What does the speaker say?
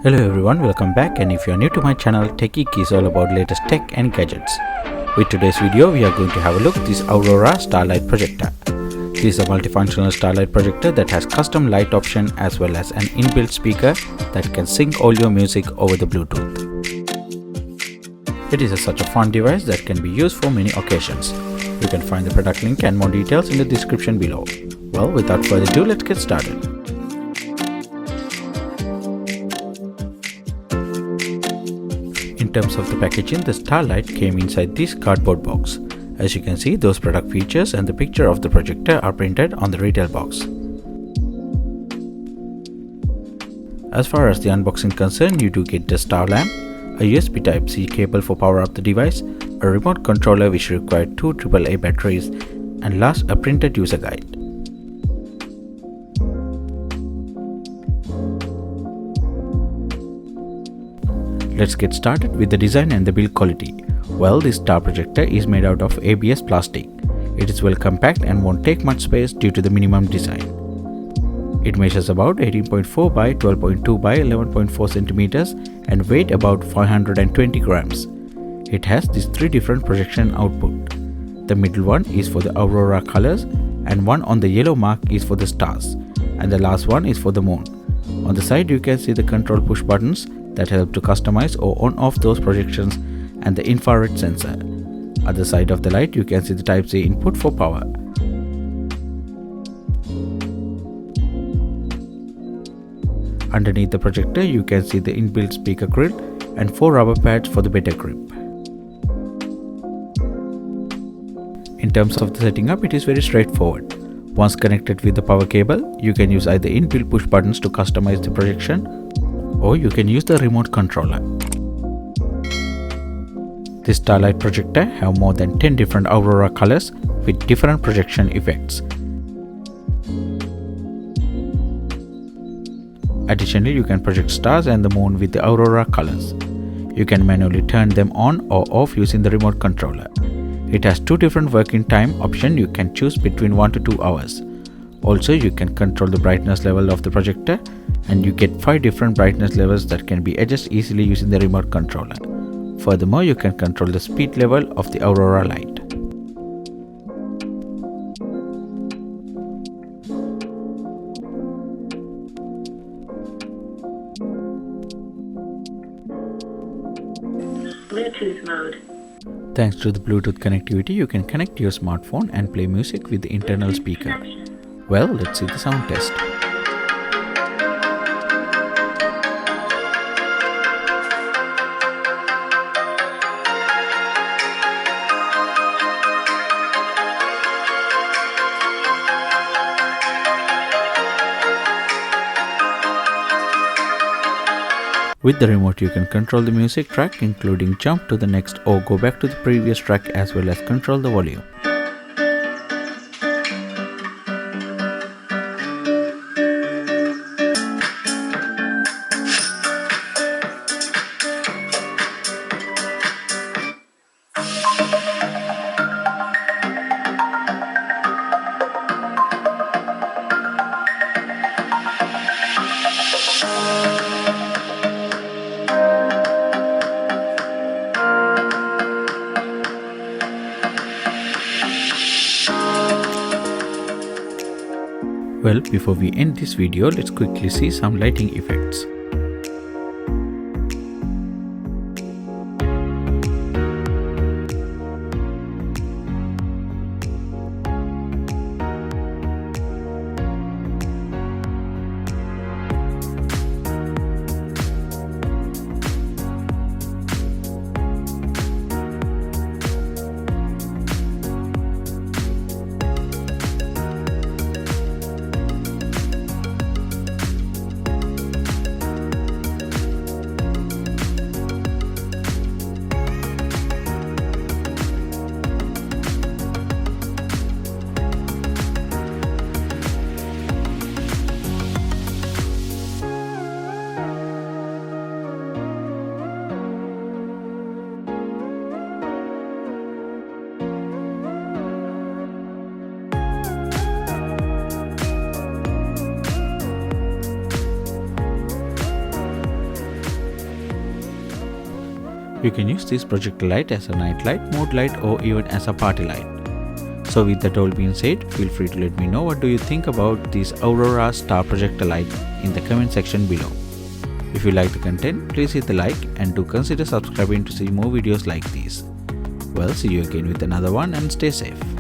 Hello everyone, welcome back, and if you are new to my channel, Tech Geek is all about latest tech and gadgets. With today's video, we are going to have a look at this Aurora Starlight Projector. This is a multifunctional starlight projector that has custom light option as well as an inbuilt speaker that can sync all your music over the Bluetooth. It is such a fun device that can be used for many occasions. You can find the product link and more details in the description below. Well, without further ado, let's get started. In terms of the packaging, the Starlight came inside this cardboard box. As you can see, those product features and the picture of the projector are printed on the retail box. As far as the unboxing concerned, you do get the star lamp, a USB Type-C cable for power up the device, a remote controller which required 2 AAA batteries, and last a printed user guide. Let's get started with the design and the build quality. Well, this star projector is made out of ABS plastic. It is well compact and won't take much space due to the minimum design. It measures about 18.4 by 12.2 by 11.4 centimeters and weight about 520 grams. It has these 3 different projection output. The middle one is for the Aurora colors, and one on the yellow mark is for the stars, and the last one is for the moon. On the side you can see the control push buttons that help to customize or on off those projections and the infrared sensor. At the side of the light you can see the Type-C input for power. Underneath the projector you can see the inbuilt speaker grill and 4 rubber pads for the better grip. In terms of the setting up, it is very straightforward. Once connected with the power cable, you can use either inbuilt push buttons to customize the projection, or you can use the remote controller. This Starlight projector have more than 10 different Aurora colors with different projection effects. Additionally, you can project stars and the moon with the Aurora colors. You can manually turn them on or off using the remote controller. It has 2 different working time options. You can choose between 1 to 2 hours. Also, you can control the brightness level of the projector, and you get 5 different brightness levels that can be adjusted easily using the remote controller. Furthermore, you can control the speed level of the Aurora light. Bluetooth mode. Thanks to the Bluetooth connectivity, you can connect your smartphone and play music with the internal speaker. Well, let's see the sound test. With the remote you can control the music track, including jump to the next or go back to the previous track, as well as control the volume. Well, before we end this video, let's quickly see some lighting effects. You can use this projector light as a night light, mood light, or even as a party light. So with that all being said, feel free to let me know what do you think about this Aurora Star Projector light in the comment section below. If you like the content, please hit the like and do consider subscribing to see more videos like these. Well, see you again with another one and stay safe.